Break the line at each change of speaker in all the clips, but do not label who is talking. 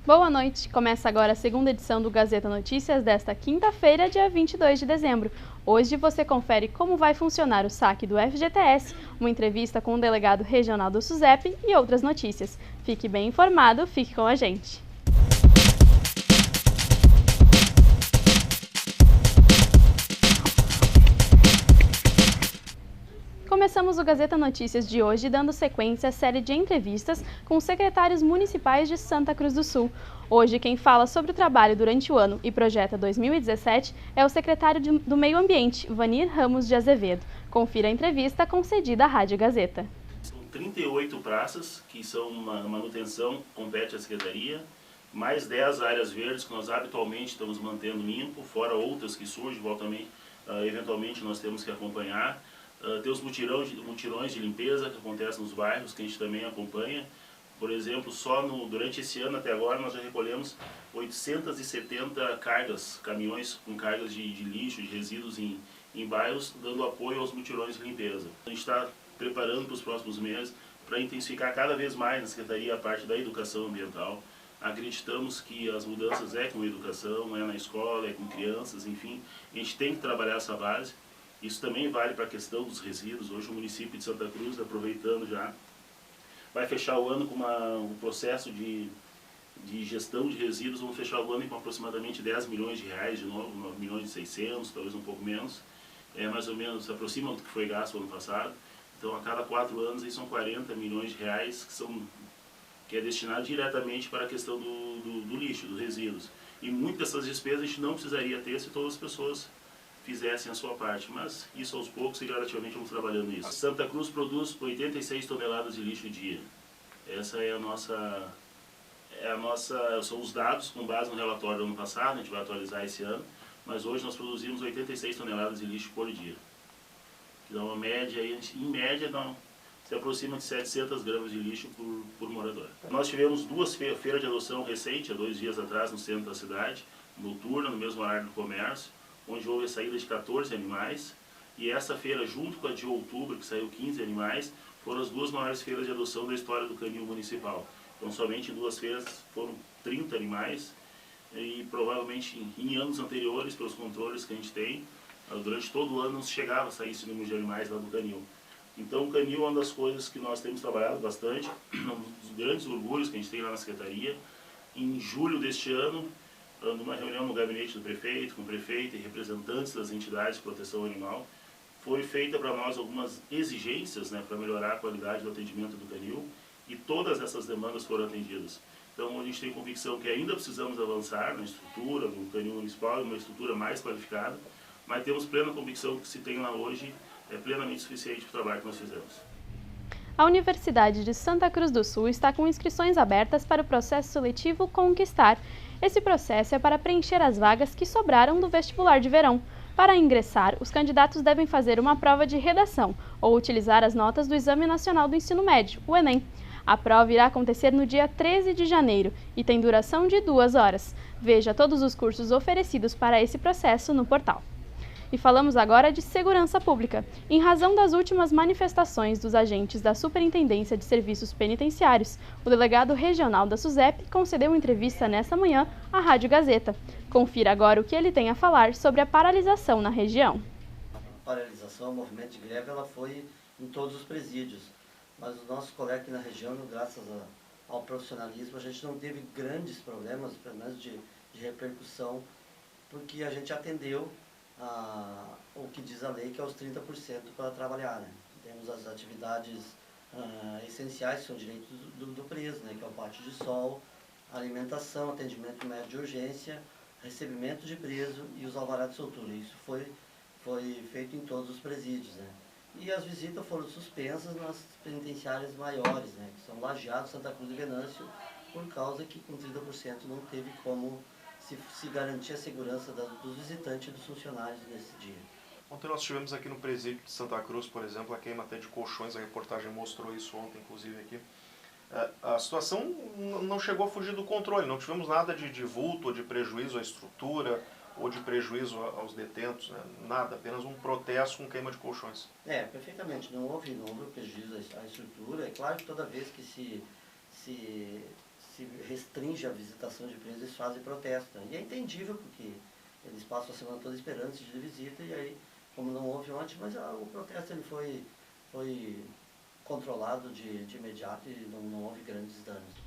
Boa noite! Começa agora a segunda edição do Gazeta Notícias desta quinta-feira, dia 22 de dezembro. Hoje você confere como vai funcionar o saque do FGTS, uma entrevista com o delegado regional do SUSEP e outras notícias. Fique bem informado, fique com a gente! Começamos o Gazeta Notícias de hoje dando sequência à série de entrevistas com os secretários municipais de Santa Cruz do Sul. Hoje, quem fala sobre o trabalho durante o ano e projeta 2017 é o secretário do Meio Ambiente, Vanir Ramos de Azevedo. Confira a entrevista concedida à Rádio Gazeta.
São 38 praças que são uma manutenção, compete à Secretaria, mais 10 áreas verdes que nós habitualmente estamos mantendo limpo, fora outras que surgem, eventualmente nós temos que acompanhar. Tem os mutirões de limpeza que acontecem nos bairros, que a gente também acompanha. Por exemplo, durante esse ano até agora nós já recolhemos 870 caminhões com cargas de lixo, de resíduos em bairros, dando apoio aos mutirões de limpeza. A gente está preparando para os próximos meses para intensificar cada vez mais na Secretaria a parte da educação ambiental. Acreditamos que as mudanças é com a educação, é na escola, é com crianças, enfim, a gente tem que trabalhar essa base. Isso também vale para a questão dos resíduos. Hoje o município de Santa Cruz, aproveitando já, vai fechar o ano com um processo de gestão de resíduos. Vamos fechar o ano com aproximadamente 10 milhões de reais, de novo, 9 milhões e 600, talvez um pouco menos. Mais ou menos, se aproxima do que foi gasto ano passado. Então a cada 4 anos aí são 40 milhões de reais que é destinado diretamente para a questão do lixo, dos resíduos. E muitas dessas despesas a gente não precisaria ter se todas as pessoas fizessem a sua parte, mas isso aos poucos e gradativamente vamos trabalhando nisso. Santa Cruz produz 86 toneladas de lixo dia. Essa são os dados com base no relatório do ano passado, a gente vai atualizar esse ano, mas hoje nós produzimos 86 toneladas de lixo por dia. Que dá uma média, em média se aproxima de 700 gramas de lixo por morador. Nós tivemos 2 feiras de adoção recente, há 2 dias atrás, no centro da cidade, noturna, no mesmo horário do comércio, onde houve a saída de 14 animais, e essa feira, junto com a de outubro, que saiu 15 animais, foram as 2 maiores feiras de adoção da história do canil municipal. Então, somente em 2 feiras foram 30 animais, e provavelmente em anos anteriores, pelos controles que a gente tem, durante todo o ano não se chegava a sair esse número de animais lá do canil. Então, o canil é uma das coisas que nós temos trabalhado bastante, um dos grandes orgulhos que a gente tem lá na Secretaria. Em julho deste ano, numa reunião no gabinete do prefeito, com o prefeito e representantes das entidades de proteção animal, foi feita para nós algumas exigências, para melhorar a qualidade do atendimento do canil, e todas essas demandas foram atendidas. Então a gente tem convicção que ainda precisamos avançar na estrutura, no canil municipal, uma estrutura mais qualificada, mas temos plena convicção que o que se tem lá hoje é plenamente suficiente para o trabalho que nós fizemos.
A Universidade de Santa Cruz do Sul está com inscrições abertas para o processo seletivo Conquistar. Esse processo é para preencher as vagas que sobraram do vestibular de verão. Para ingressar, os candidatos devem fazer uma prova de redação ou utilizar as notas do Exame Nacional do Ensino Médio, o Enem. A prova irá acontecer no dia 13 de janeiro e tem duração de 2 horas. Veja todos os cursos oferecidos para esse processo no portal. E falamos agora de segurança pública. Em razão das últimas manifestações dos agentes da Superintendência de Serviços Penitenciários, o delegado regional da SUSEP concedeu uma entrevista nesta manhã à Rádio Gazeta. Confira agora o que ele tem a falar sobre a paralisação na região.
A paralisação, o movimento de greve, ela foi em todos os presídios, mas o nosso colega aqui na região, graças ao profissionalismo, a gente não teve grandes problemas, pelo menos de repercussão, porque a gente atendeu o que diz a lei, que é os 30% para trabalhar. Temos as atividades essenciais, que são direitos do preso, que é o pátio de sol, alimentação, atendimento médico de urgência, recebimento de preso e os alvarás de soltura. Isso foi feito em todos os presídios. E as visitas foram suspensas nas penitenciárias maiores, que são Lajeado, Santa Cruz e Venâncio, por causa que com 30% não teve como se garantir a segurança dos visitantes e dos funcionários nesse dia.
Ontem nós tivemos aqui no presídio de Santa Cruz, por exemplo, a queima até de colchões, a reportagem mostrou isso ontem, inclusive aqui. A situação não chegou a fugir do controle, não tivemos nada de vulto ou de prejuízo à estrutura ou de prejuízo aos detentos, nada, apenas um protesto com queima de colchões.
Perfeitamente, não houve prejuízo à estrutura. É claro que toda vez que se se restringe a visitação de presos, eles fazem protesto. E é entendível, porque eles passam a semana toda esperando esse dia de visita, e aí, como não houve ontem, mas o protesto ele foi controlado de imediato e não houve grandes danos.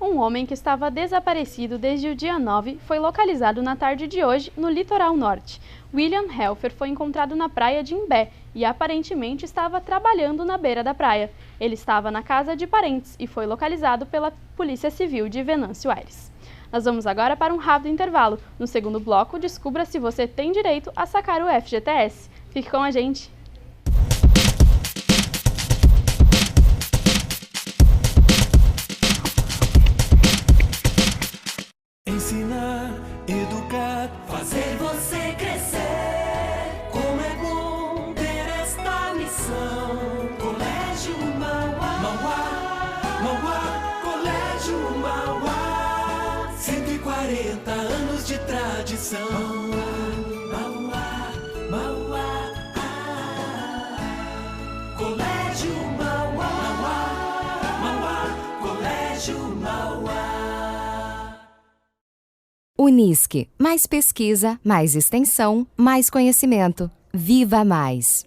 Um homem que estava desaparecido desde o dia 9 foi localizado na tarde de hoje no litoral norte. William Helfer foi encontrado na praia de Imbé e aparentemente estava trabalhando na beira da praia. Ele estava na casa de parentes e foi localizado pela Polícia Civil de Venâncio Aires. Nós vamos agora para um rápido intervalo. No segundo bloco, descubra se você tem direito a sacar o FGTS. Fique com a gente!
Ensinar, educar, fazer você crescer. Como é bom ter esta missão. Colégio Mauá, Mauá, Mauá, Colégio Mauá. 140 anos de tradição. Mauá, Mauá, Colégio Mauá, Mauá, Mauá, Colégio Mauá.
Unisque, mais pesquisa, mais extensão, mais conhecimento. Viva mais!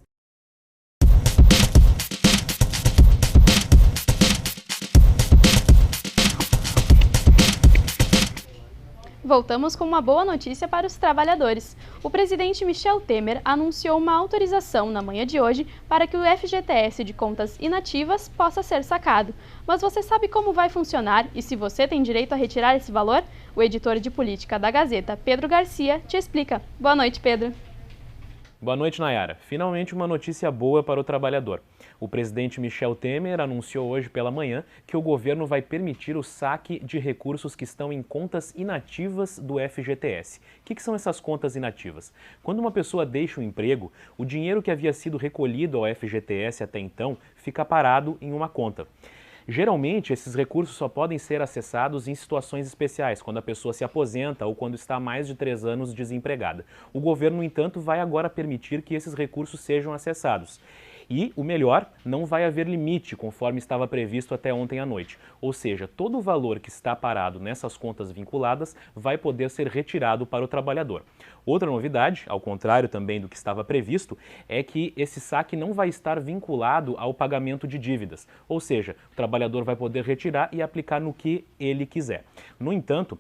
Voltamos com uma boa notícia para os trabalhadores. O presidente Michel Temer anunciou uma autorização na manhã de hoje para que o FGTS de contas inativas possa ser sacado. Mas você sabe como vai funcionar e se você tem direito a retirar esse valor? O editor de política da Gazeta, Pedro Garcia, te explica. Boa noite, Pedro.
Boa noite, Nayara. Finalmente uma notícia boa para o trabalhador. O presidente Michel Temer anunciou hoje pela manhã que o governo vai permitir o saque de recursos que estão em contas inativas do FGTS. O que são essas contas inativas? Quando uma pessoa deixa o emprego, o dinheiro que havia sido recolhido ao FGTS até então fica parado em uma conta. Geralmente, esses recursos só podem ser acessados em situações especiais, quando a pessoa se aposenta ou quando está há mais de 3 anos desempregada. O governo, no entanto, vai agora permitir que esses recursos sejam acessados. E, o melhor, não vai haver limite, conforme estava previsto até ontem à noite. Ou seja, todo o valor que está parado nessas contas vinculadas vai poder ser retirado para o trabalhador. Outra novidade, ao contrário também do que estava previsto, é que esse saque não vai estar vinculado ao pagamento de dívidas. Ou seja, o trabalhador vai poder retirar e aplicar no que ele quiser. No entanto,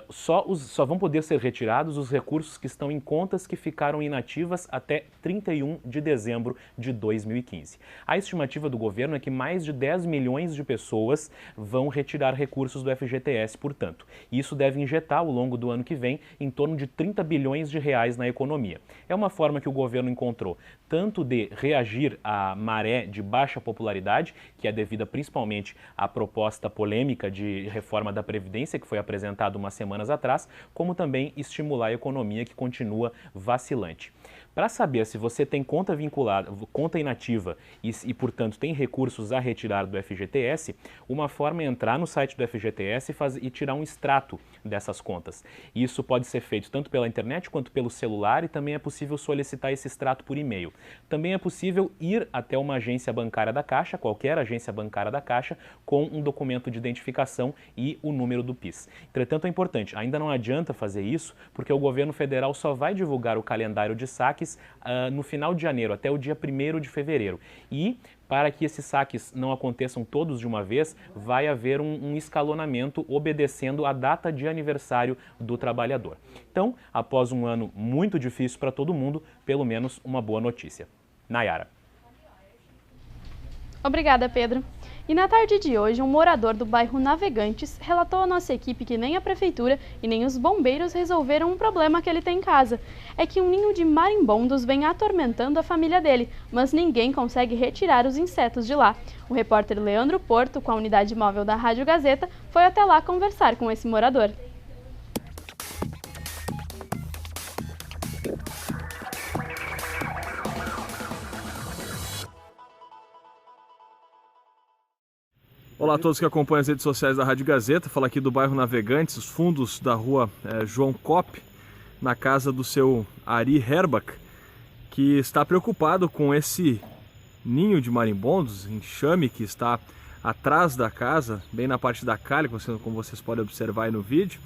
só vão poder ser retirados os recursos que estão em contas que ficaram inativas até 31 de dezembro de 2015. A estimativa do governo é que mais de 10 milhões de pessoas vão retirar recursos do FGTS, portanto. Isso deve injetar, ao longo do ano que vem, em torno de 30 bilhões de reais na economia. É uma forma que o governo encontrou tanto de reagir à maré de baixa popularidade, que é devida principalmente à proposta polêmica de reforma da Previdência, que foi apresentada umas semanas atrás, como também estimular a economia, que continua vacilante. Para saber se você tem conta vinculada, conta inativa e, portanto, tem recursos a retirar do FGTS, uma forma é entrar no site do FGTS e tirar um extrato dessas contas. Isso pode ser feito tanto pela internet quanto pelo celular e também é possível solicitar esse extrato por e-mail. Também é possível ir até uma agência bancária da Caixa, qualquer agência bancária da Caixa, com um documento de identificação e o número do PIS. Entretanto, é importante, ainda não adianta fazer isso, porque o governo federal só vai divulgar o calendário de saques no final de janeiro, até o dia 1º de fevereiro. E, para que esses saques não aconteçam todos de uma vez, vai haver um escalonamento obedecendo a data de aniversário do trabalhador. Então, após um ano muito difícil para todo mundo, pelo menos uma boa notícia. Nayara.
Obrigada, Pedro. E na tarde de hoje, um morador do bairro Navegantes relatou à nossa equipe que nem a prefeitura e nem os bombeiros resolveram um problema que ele tem em casa. É que um ninho de marimbondos vem atormentando a família dele, mas ninguém consegue retirar os insetos de lá. O repórter Leandro Porto, com a unidade móvel da Rádio Gazeta, foi até lá conversar com esse morador.
Olá a todos que acompanham as redes sociais da Rádio Gazeta. Falo aqui do bairro Navegantes, os fundos da rua João Kopp, na casa do seu Ari Herbach, que está preocupado com esse ninho de marimbondos, enxame que está atrás da casa, bem na parte da calha, como vocês podem observar aí no vídeo,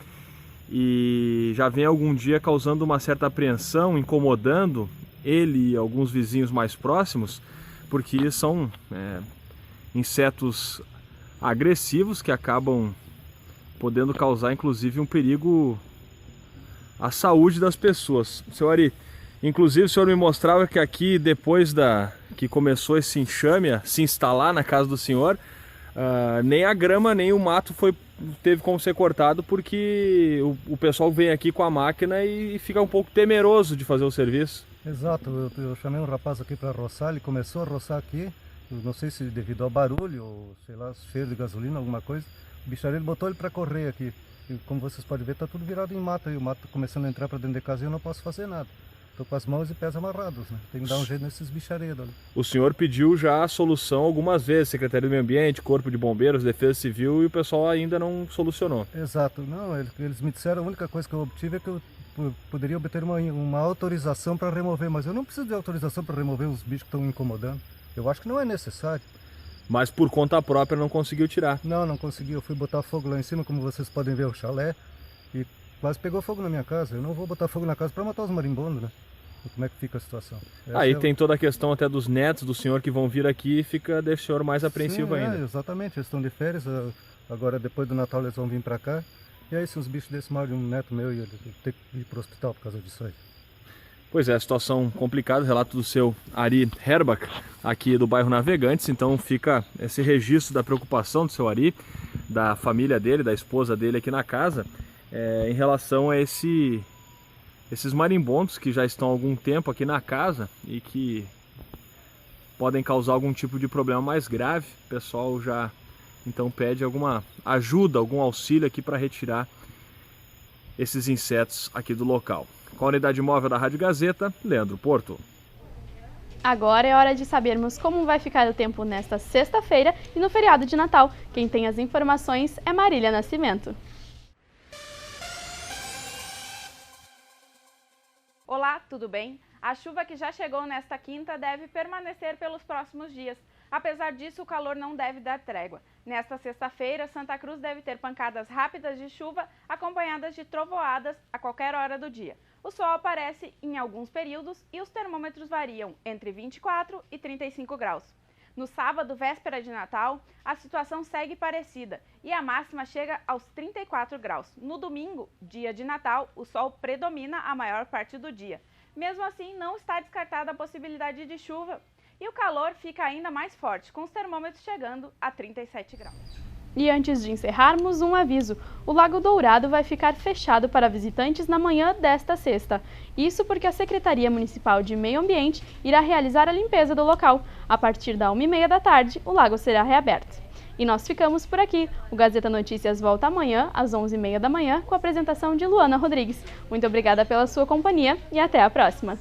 e já vem algum dia causando uma certa apreensão, incomodando ele e alguns vizinhos mais próximos, porque são insetos agressivos que acabam podendo causar inclusive um perigo à saúde das pessoas. Seu Ari, inclusive o senhor me mostrava que aqui, depois que começou esse enxame a se instalar na casa do senhor, nem a grama nem o mato teve como ser cortado, porque o pessoal vem aqui com a máquina e fica um pouco temeroso de fazer o serviço.
Exato, eu chamei um rapaz aqui para roçar, ele começou a roçar aqui, eu não sei se devido ao barulho ou sei lá, cheiro de gasolina, alguma coisa, o bichareiro botou ele para correr aqui. E como vocês podem ver, está tudo virado em mato aí, o mato começando a entrar para dentro de casa e eu não posso fazer nada. Estou com as mãos e pés amarrados, né? Tem que dar um jeito nesses bichareiros ali.
O senhor pediu já a solução algumas vezes, Secretaria do Meio Ambiente, Corpo de Bombeiros, Defesa Civil, e o pessoal ainda não solucionou.
Exato, não, eles me disseram, a única coisa que eu obtive é que eu poderia obter uma autorização para remover, mas eu não preciso de autorização para remover os bichos que estão me incomodando. Eu acho que não é necessário.
Mas por conta própria não conseguiu tirar?
Não consegui, eu fui botar fogo lá em cima, como vocês podem ver, o chalé, e quase pegou fogo na minha casa. Eu não vou botar fogo na casa para matar os marimbondos, né? E como é que fica a situação?
Aí tem toda a questão até dos netos do senhor que vão vir aqui e deixa o senhor mais apreensivo ainda.
Exatamente, eles estão de férias, agora depois do Natal eles vão vir para cá. E aí se os bichos desse mal de um neto meu ia ter que ir para o hospital por causa disso aí.
Pois é, situação complicada, relato do seu Ari Herbach, aqui do bairro Navegantes. Então fica esse registro da preocupação do seu Ari, da família dele, da esposa dele aqui na casa, em relação a esses marimbondos que já estão há algum tempo aqui na casa e que podem causar algum tipo de problema mais grave. O pessoal já então pede alguma ajuda, algum auxílio aqui para retirar esses insetos aqui do local. Com a unidade móvel da Rádio Gazeta, Leandro Porto.
Agora é hora de sabermos como vai ficar o tempo nesta sexta-feira e no feriado de Natal. Quem tem as informações é Marília Nascimento.
Olá, tudo bem? A chuva que já chegou nesta quinta deve permanecer pelos próximos dias. Apesar disso, o calor não deve dar trégua. Nesta sexta-feira, Santa Cruz deve ter pancadas rápidas de chuva acompanhadas de trovoadas a qualquer hora do dia. O sol aparece em alguns períodos e os termômetros variam entre 24 e 35 graus. No sábado, véspera de Natal, a situação segue parecida e a máxima chega aos 34 graus. No domingo, dia de Natal, o sol predomina a maior parte do dia. Mesmo assim, não está descartada a possibilidade de chuva. E o calor fica ainda mais forte, com os termômetros chegando a 37 graus.
E antes de encerrarmos, um aviso. O Lago Dourado vai ficar fechado para visitantes na manhã desta sexta. Isso porque a Secretaria Municipal de Meio Ambiente irá realizar a limpeza do local. A partir da 1h30 da tarde, o lago será reaberto. E nós ficamos por aqui. O Gazeta Notícias volta amanhã, às 11h30 da manhã, com a apresentação de Luana Rodrigues. Muito obrigada pela sua companhia e até a próxima.